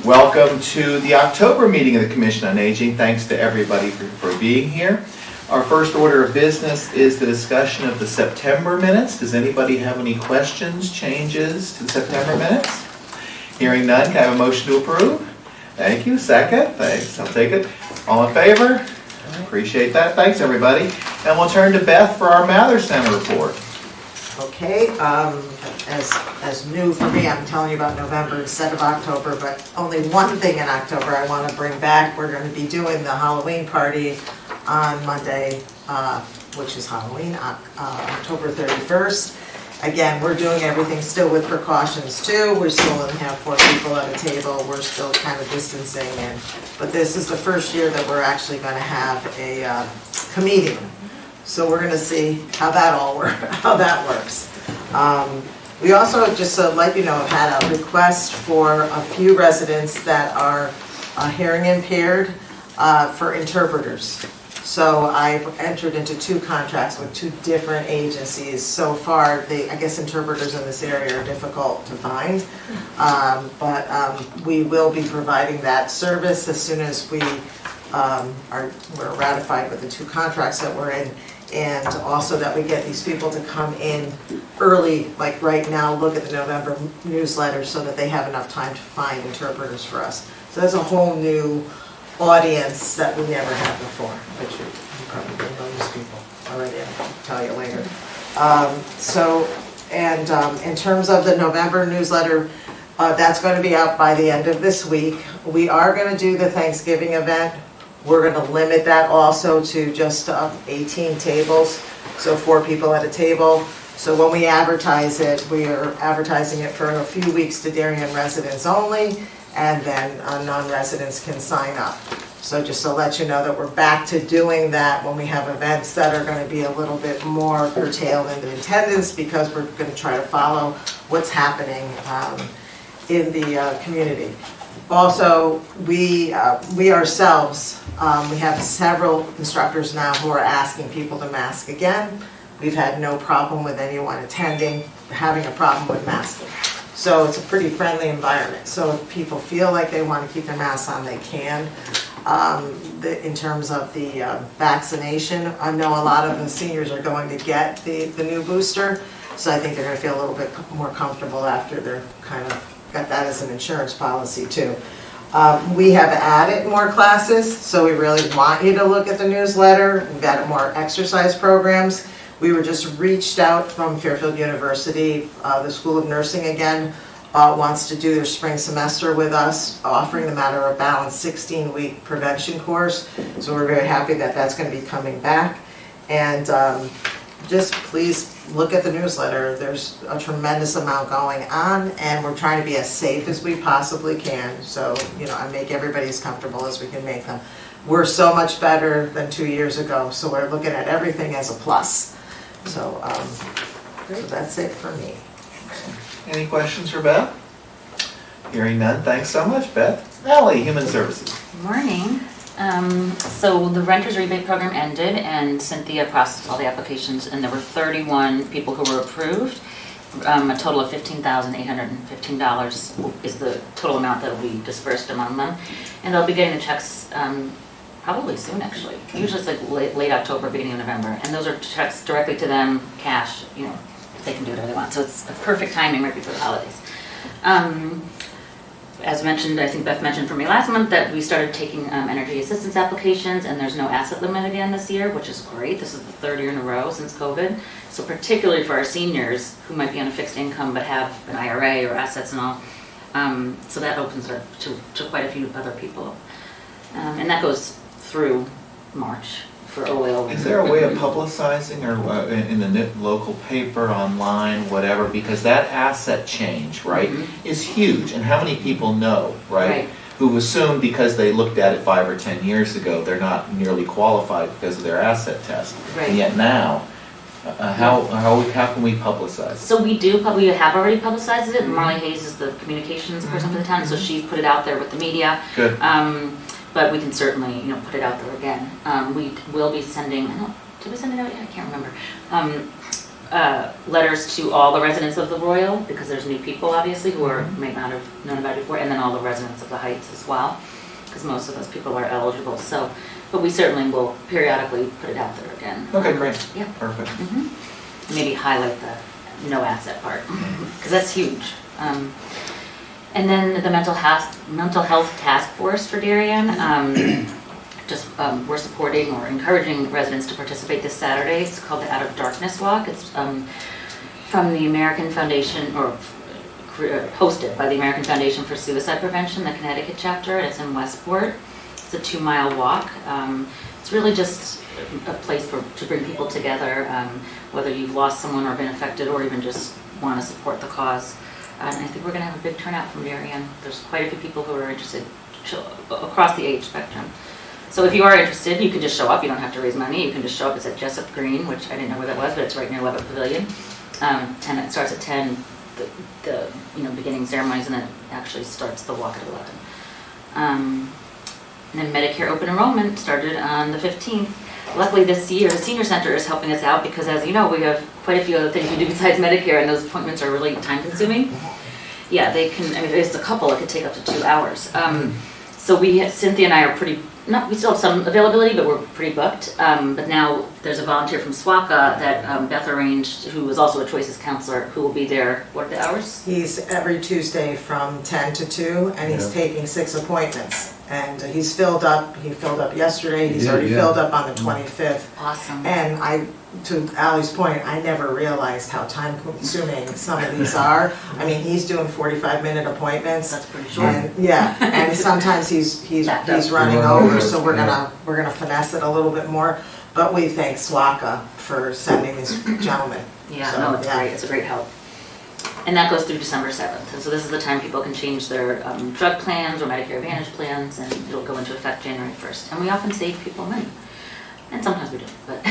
Welcome to the October meeting of the Commission on Aging. Thanks to everybody for being here. Our first order of business is the discussion of the September minutes. Does anybody have any questions, changes to the September minutes? Hearing none, can I have a motion to approve? Thank you. Second? Thanks. I'll take it. All in favor? Appreciate that. Thanks, everybody. And we'll turn to Beth for our Mather Center report. Okay, as new for me, I'm telling you about November instead of October, but only one thing in October I want to bring back. We're going to be doing the Halloween party on Monday, which is Halloween, October 31st. Again, we're doing everything still with precautions too. We still only have 4 people at a table. We're still kind of distancing, but this is the first year that we're actually going to have a comedian. So we're going to see how that works. We also, just to let you know, had a request for a few residents that are hearing impaired for interpreters. So I've entered into 2 contracts with 2 different agencies. So far, I guess interpreters in this area are difficult to find, but we will be providing that service as soon as we're ratified with the 2 contracts that we're in. And also that we get these people to come in early, like right now, look at the November newsletter so that they have enough time to find interpreters for us. So that's a whole new audience that we never had before, but you probably don't know these people already. I'll tell you later. In terms of the November newsletter, that's going to be out by the end of this week. We are going to do the Thanksgiving event. We're going to limit that also to just 18 tables, so 4 people at a table. So when we advertise it, we are advertising it for a few weeks to Darien residents only, and then non-residents can sign up. So just to let you know that we're back to doing that when we have events that are going to be a little bit more curtailed in the attendance, because we're going to try to follow what's happening in the community. Also, we ourselves, we have several instructors now who are asking people to mask again. We've had no problem with anyone attending having a problem with masking. So it's a pretty friendly environment. So if people feel like they want to keep their masks on, they can. In terms of the vaccination, I know a lot of the seniors are going to get the new booster. So I think they're going to feel a little bit more comfortable after they're kind of got that as an insurance policy too. We have added more classes, so we really want you to look at the newsletter. We've added more exercise programs. We were just reached out from Fairfield University. The School of Nursing again wants to do their spring semester with us, offering the Matter of Balance 16-week prevention course. So we're very happy that that's going to be coming back. And just please look at the newsletter. There's a tremendous amount going on, and we're trying to be as safe as we possibly can. So, I make everybody as comfortable as we can make them. We're so much better than 2 years ago, so we're looking at everything as a plus. So, so that's it for me. Any questions for Beth? Hearing none, thanks so much, Beth. Allie, Human Services. Good morning. So the renters rebate program ended, and Cynthia processed all the applications, and there were 31 people who were approved. A total of $15,815 is the total amount that will be dispersed among them, and they'll be getting the checks probably soon. Actually, usually it's like late October, beginning of November, and those are checks directly to them, cash. They can do whatever they want, so it's a perfect timing right before the holidays. As mentioned, I think Beth mentioned for me last month that we started taking energy assistance applications, and there's no asset limit again this year, which is great. This is the 3rd year in a row since COVID. So particularly for our seniors who might be on a fixed income but have an IRA or assets and all. So that opens it up to quite a few other people. And that goes through March for oil. Is there a way of publicizing or in the local paper, online, whatever? Because that asset change, right, is huge. And how many people know, right, who assume because they looked at it 5 or 10 years ago, they're not nearly qualified because of their asset test. Right. And yet now, how can we publicize? So we have already publicized it. Marley Hayes is the communications person for the town, so she's put it out there with the media. Good. But we can certainly, put it out there again. We will be sending. Did we send it out yet? I can't remember. letters to all the residents of the Royal, because there's new people obviously who might not have known about it before, and then all the residents of the Heights as well, because most of those people are eligible. So, but we certainly will periodically put it out there again. Okay, great. Yeah. Perfect. Maybe highlight the no asset part, because that's huge. And then the mental health task force for Darien. We're supporting or encouraging residents to participate this Saturday. It's called the Out of Darkness Walk. It's from the American Foundation, or hosted by the American Foundation for Suicide Prevention, the Connecticut chapter. It's in Westport. It's a 2-mile walk. It's really just a place to bring people together, whether you've lost someone or been affected, or even just want to support the cause. And I think we're going to have a big turnout from Darien. There's quite a few people who are interested across the age spectrum. So if you are interested, you can just show up. You don't have to raise money. You can just show up. It's at Jessup Green, which I didn't know where that was, but it's right near Levitt Pavilion. It starts at 10, the beginning ceremonies, and then it actually starts the walk at 11. And then Medicare open enrollment started on the 15th. Luckily this year, the Senior Center is helping us out because, as you know, we have quite a few other things we do besides Medicare, and those appointments are really time consuming. Yeah, they can, if it's a couple, it could take up to 2 hours. So Cynthia and I are we still have some availability, but we're pretty booked. But now there's a volunteer from SWACA that Beth arranged, who is also a Choices counselor, who will be there. What are the hours? He's every Tuesday from 10 to 2, and he's taking 6 appointments. And he's filled up. He filled up yesterday. He's already filled up on the 25th. Awesome. And to Allie's point, I never realized how time-consuming some of these are. I mean, he's doing 45-minute appointments. That's pretty short. And and sometimes he's running over, so we're gonna finesse it a little bit more. But we thank SWACA for sending this gentleman. Yeah, So, no, it's great. It's a great help. And that goes through December 7th. And so this is the time people can change their drug plans or Medicare Advantage plans, and it'll go into effect January 1st. And we often save people money. And sometimes we don't, but.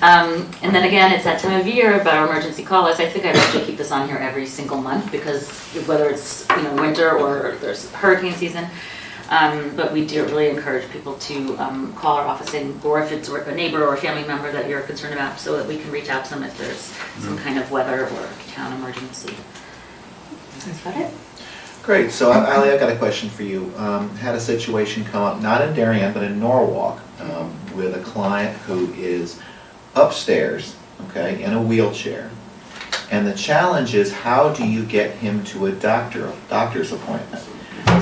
And then again, it's that time of year about our emergency call list. I think I'd actually keep this on here every single month, because whether it's winter or there's hurricane season, but we do really encourage people to call our office, or if it's a neighbor or a family member that you're concerned about, so that we can reach out to them if there's some kind of weather or town emergency. That's about it. Great. So, Ally, I've got a question for you. Had a situation come up, not in Darien, but in Norwalk, with a client who is upstairs, okay, in a wheelchair. And the challenge is, how do you get him to a doctor's appointment?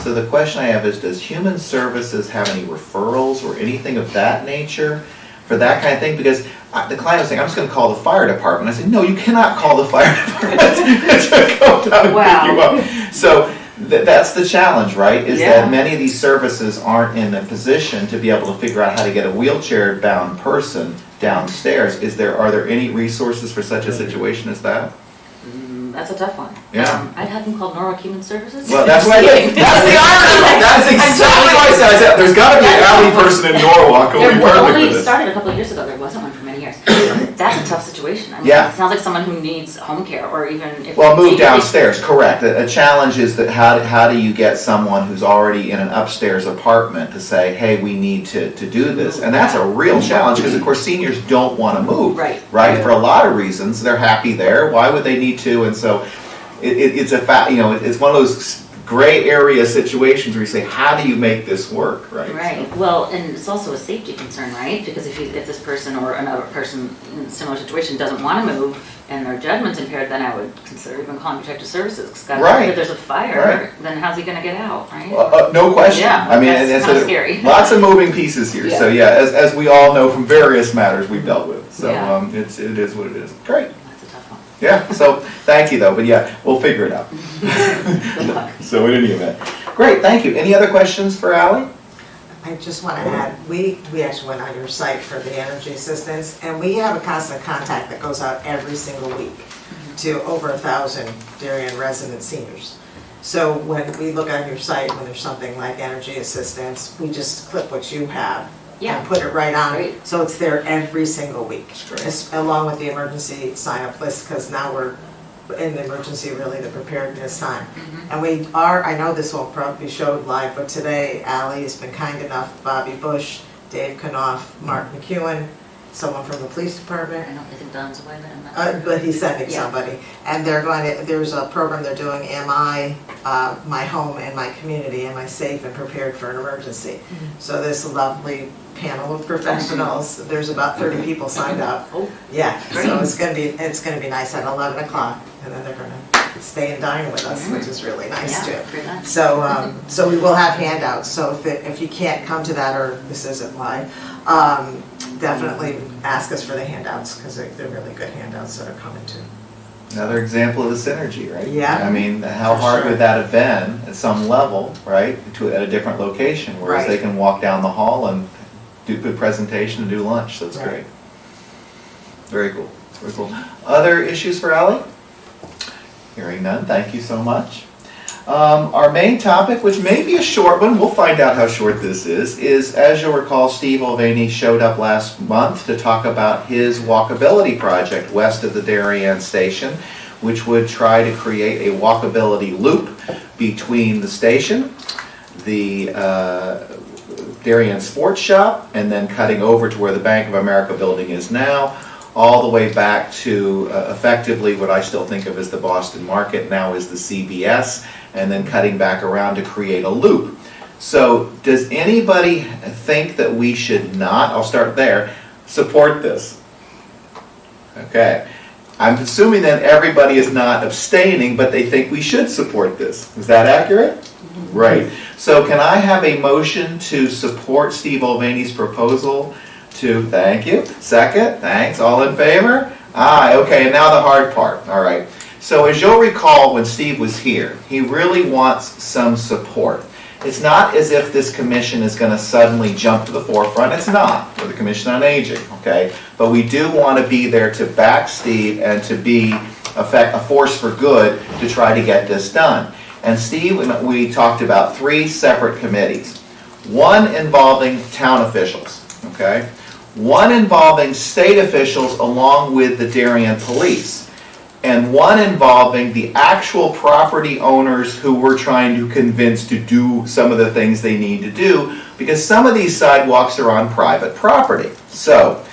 So the question I have is, does Human Services have any referrals or anything of that nature for that kind of thing? Because the client was saying, I'm just going to call the fire department. I said, no, you cannot call the fire department to come down and pick you up. So that's the challenge, right? Is that many of these services aren't in a position to be able to figure out how to get a wheelchair-bound person downstairs. Are there any resources for such a situation as that? That's a tough one. Yeah. I'd have them called Norwalk Human Services. Well, that's what that's the irony. That's exactly what I said. I said, there's got to be an alley person in Norwalk who will be perfect only for this. started a couple of years ago. There wasn't one for many years. That's a tough situation. I mean, Yeah. It sounds like someone who needs home care, or even if Move downstairs, correct. A challenge is that how do you get someone who's already in an upstairs apartment to say, hey, we need to do this? And that's a real challenge, because of course seniors don't want to move. Right. For a lot of reasons. They're happy there. Why would they need to? And so it's it's one of those gray area situations where you say, how do you make this work, right? Right. So. Well, and it's also a safety concern, right? Because if this person or another person in a similar situation doesn't want to move and their judgment's impaired, then I would consider even calling protective services. Because if there's a fire, then how's he going to get out, right? No question. Yeah, I mean, that's kind of scary. Lots of moving pieces here. So as we all know from various matters we've dealt with. So it is what it is. Great. Yeah, so thank you though, but we'll figure it out. Good luck. So in any event. Great, thank you. Any other questions for Ally? I just want to add, we actually went on your site for the energy assistance, and we have a constant contact that goes out every single week to over 1,000 Darien resident seniors. So when we look on your site, when there's something like energy assistance, we just click what you have and put it right on. Great. So it's there every single week, along with the emergency sign-up list, because now we're in the emergency, really, the preparedness time. And we are, I know this won't probably be showed live, but today Ally has been kind enough, Bobby Bush, Dave Knopf, Mark McEwen, someone from the police department. I don't think Don's away, but I'm not. But he's sending Yeah. somebody, and there's a program they're doing, Am I, My Home and My Community, Am I Safe and Prepared for an Emergency? So this lovely panel of professionals, there's about 30 people signed up. Oh, Yeah, so great. it's gonna be nice at 11 o'clock, and then they're gonna stay and dine with us, which is really nice too. Yeah, pretty nice. So we will have handouts, so if you can't come to that, or this isn't live, definitely ask us for the handouts, because they're really good handouts that are coming too. Another example of the synergy, right? Yeah. I mean, how For hard sure. would that have been at some level, right, at a different location, whereas Right. they can walk down the hall and do good presentation and do lunch, so it's Right. great. Very cool, very cool. Other issues for Ally? Hearing none, thank you so much. Our main topic, which may be a short one, we'll find out how short this is, as you'll recall, Steve Mulvaney showed up last month to talk about his walkability project west of the Darien station, which would try to create a walkability loop between the station, the Darien Sports Shop, and then cutting over to where the Bank of America building is now, all the way back to effectively what I still think of as the Boston Market, now is the CBS, and then cutting back around to create a loop. So does anybody think that we should not, I'll start there, support this? Okay. I'm assuming that everybody is not abstaining, but they think we should support this. Is that accurate? Right. So can I have a motion to support Steve Mulvaney's proposal to, thank you, second, thanks, all in favor? Aye, okay, and now the hard part, all right. So as you'll recall, when Steve was here, he really wants some support. It's not as if this commission is going to suddenly jump to the forefront. It's not, for the Commission on Aging, okay? But we do want to be there to back Steve and to be a force for good to try to get this done. And Steve, we talked about 3 separate committees. One involving town officials, okay? One involving state officials along with the Darien Police. And one involving the actual property owners who we're trying to convince to do some of the things they need to do, because some of these sidewalks are on private property. So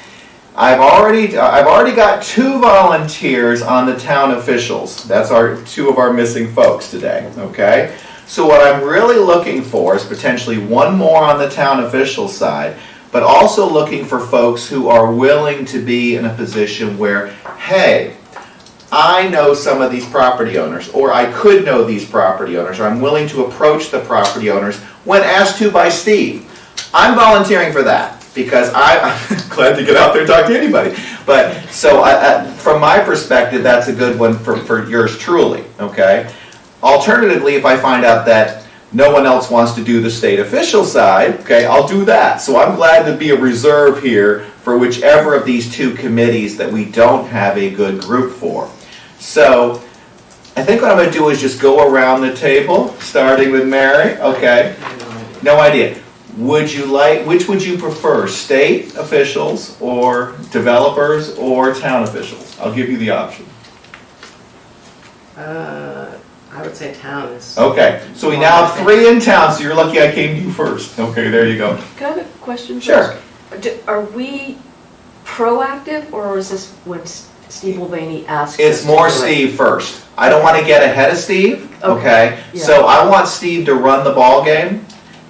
I've already got 2 volunteers on the town officials. That's 2 of our missing folks today, okay? So what I'm really looking for is potentially 1 more on the town official side, but also looking for folks who are willing to be in a position where, hey, I know some of these property owners, or I could know these property owners, or I'm willing to approach the property owners when asked to by Steve. I'm volunteering for that, because I'm glad to get out there and talk to anybody. But, so from my perspective, that's a good one for yours truly, okay? Alternatively, if I find out that no one else wants to do the state official side, okay, I'll do that. So I'm glad to be a reserve here for whichever of these 2 committees that we don't have a good group for. So I think what I'm going to do is just go around the table, starting with Mary, okay? No idea. Which would you prefer, state officials or developers or town officials? I'll give you the option. I would say town is. Okay, so we now have 3 in town, so you're lucky I came to you first. Okay, there you go. Can I have a question? Sure. Are we proactive, or is this when Steve Mulvaney asks? It's us more to do it? Steve first. I don't want to get ahead of Steve, okay? Yeah. So I want Steve to run the ball game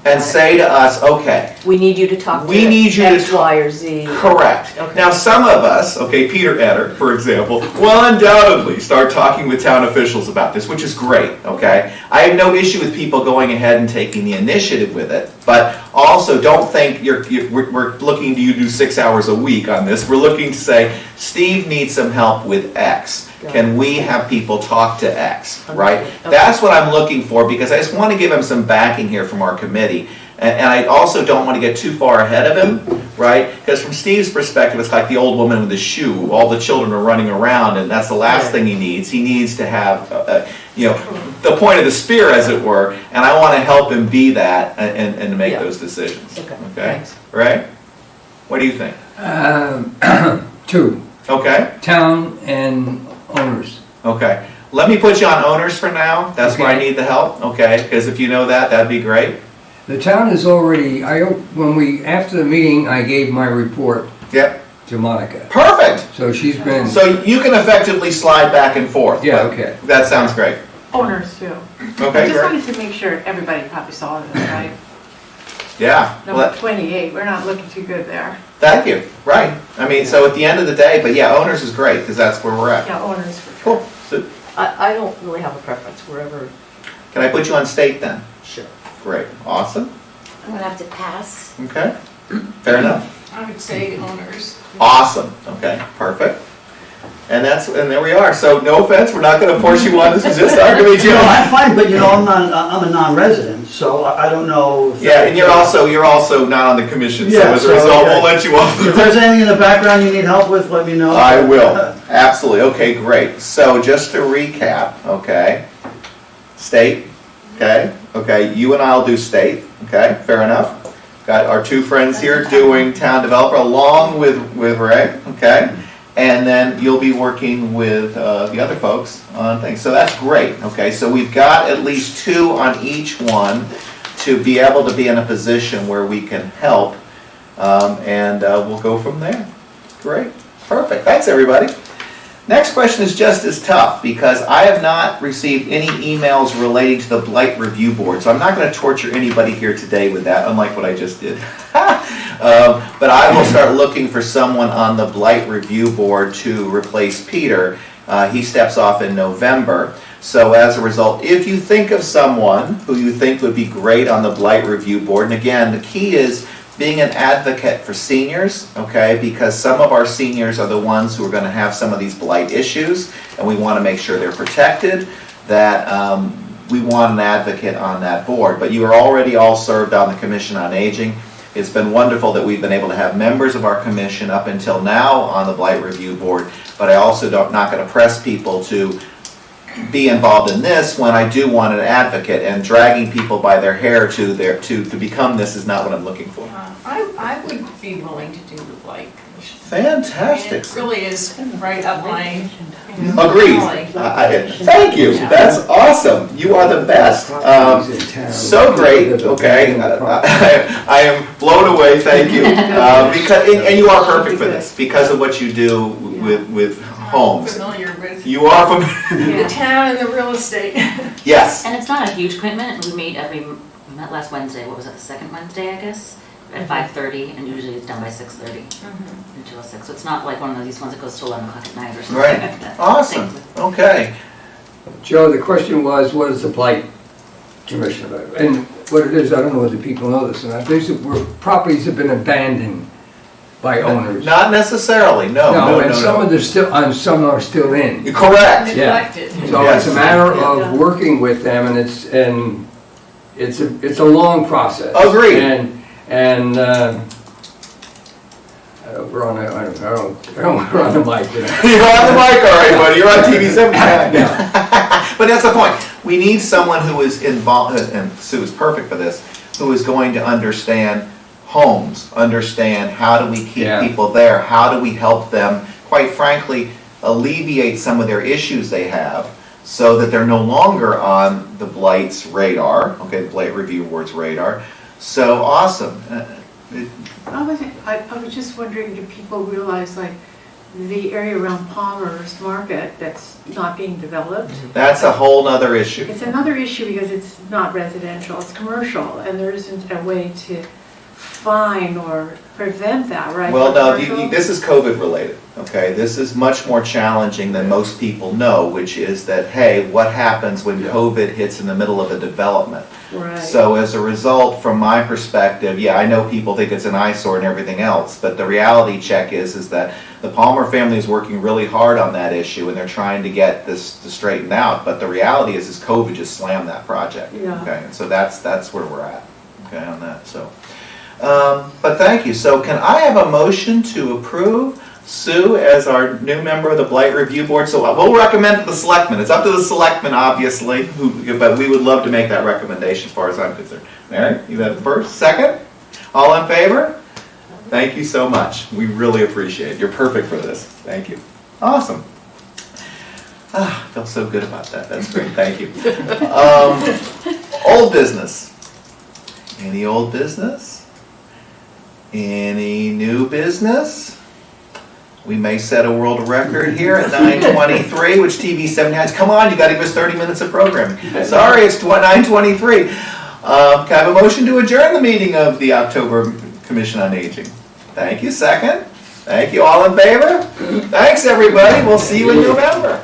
and say to us, okay, We need you to talk to We need you to X, Y, or Z. correct. Okay. Now, some of us, okay, Peter Etter, for example, will undoubtedly start talking with town officials about this, which is great, okay? I have no issue with people going ahead and taking the initiative with it, but also don't think we're looking to you do 6 hours a week on this. We're looking to say, Steve needs some help with X. Can we have people talk to X, right? Okay. That's what I'm looking for, because I just want to give him some backing here from our committee. And I also don't want to get too far ahead of him, right? Because from Steve's perspective, it's like the old woman with the shoe. All the children are running around, and that's the last thing he needs. He needs to have, the point of the spear, as it were, and I want to help him be that and to make those decisions. Okay, Okay? thanks. Right? What do you think? 2, Okay? town and owners. Okay. Let me put you on owners for now. That's where I Okay. need the help, okay? Because if you know that, that'd be great. The town is already, after the meeting, I gave my report Yep. to Monica. Perfect. So she's been, So you can effectively slide back and forth. yeah, okay. That sounds great. Owners too. Okay, I just great. wanted to make sure everybody probably saw this, right? Yeah. Well, Number 28, we're not looking too good there. thank you. Right. I mean, so at the end of the day, but yeah, owners is great because that's where we're at. Yeah, owners for Cool. sure. So I don't really have a preference, wherever. can I put you on state then? Sure. Great. Awesome. I'm gonna have to pass. Okay. Fair enough. I would say owners. Awesome. Okay. Perfect. And there we are. So no offense, we're not going to force you on. This is just our committee. No, I'm fine, but I'm a non-resident, so I don't know. If Yeah, and you're also not on the commission, so Yeah, as a so, result, okay. we'll let you off. If there's anything in the background you need help with, let me know. I will, absolutely. Okay, great. So just to recap, okay, state, okay, you and I'll do state, okay, fair enough. Got our two friends here doing town developer along with Ray, okay, and then you'll be working with the other folks on things. So that's great, okay. So we've got at least two on each one to be able to be in a position where we can help, and we'll go from there. Great. Perfect. Thanks, everybody. Next question is just as tough because I have not received any emails relating to the Blight Review Board. So I'm not going to torture anybody here today with that, unlike what I just did. But I will start looking for someone on the Blight Review Board to replace Peter. He steps off in November. So as a result, if you think of someone who you think would be great on the Blight Review Board, and again, the key is being an advocate for seniors, okay, because some of our seniors are the ones who are going to have some of these blight issues, and we want to make sure they're protected, that we want an advocate on that board. But you are already all served on the Commission on Aging. It's been wonderful that we've been able to have members of our commission up until now on the Blight Review Board, but I also not going to press people to be involved in this when I do want an advocate, and dragging people by their hair to become this is not what I'm looking for. I would be willing to do the Blight Commission. Fantastic. It really is right up my. Agreed. Thank you. That's awesome. You are the best. So great. Okay. I am blown away. Thank you. And you are perfect for this because of what you do with homes. Familiar with You are familiar. the town and the real estate. Yes. And it's not a huge commitment. We met last Wednesday. What was it, the second Wednesday, I guess? At 5:30, and usually it's done by 6:30 until 6. So it's not like one of these ones that goes to 11 o'clock at night or something Right. like that. Awesome. Okay. Joe, the question was, what is the Blight Commission about? And what it is, I don't know whether people know this or not, these are properties have been abandoned by owners. Not necessarily. No. And some of them still, and some are still in. You're correct. Neglected. So it's a matter of working with them, and it's a long process. Agreed. And we're on the mic. You're on the mic already, buddy. You're on TV 7 times. But that's the point. We need someone who is involved, and Sue is perfect for this, who is going to understand homes, understand how do we keep people there, how do we help them, quite frankly, alleviate some of their issues they have so that they're no longer on the Blight's radar, okay, the Blight Review Board's radar. So awesome. I was just wondering, do people realize like the area around Palmer's Market that's not being developed? That's a whole other issue. It's another issue because it's not residential, it's commercial, and there isn't a way to fine or prevent that, right? Well, no, Commercial? this is COVID related, okay? This is much more challenging than most people know, which is that, hey, what happens when COVID hits in the middle of a development? Right. So as a result, from my perspective, yeah, I know people think it's an eyesore and everything else, but the reality check is that the Palmer family is working really hard on that issue, and they're trying to get this straightened out, but the reality is COVID just slammed that project, Yeah. okay? And so that's where we're at, okay, on that, so. But thank you. So can I have a motion to approve Sue as our new member of the Blight Review Board? So we'll recommend to the selectmen. It's up to the selectmen, obviously, but we would love to make that recommendation as far as I'm concerned. Mary, you have the first? Second? All in favor? Thank you so much. We really appreciate it. You're perfect for this. Thank you. Awesome. I feel so good about that. That's great. Thank you. Old business. Any old business? Any new business? We may set a world record here at 9:23, which TV 7 has. Come on, you got to give us 30 minutes of programming. Sorry, it's 9:23. Can I have a motion to adjourn the meeting of the October Commission on Aging? Thank you. Second? Thank you. All in favor? Thanks, everybody. We'll see you in November.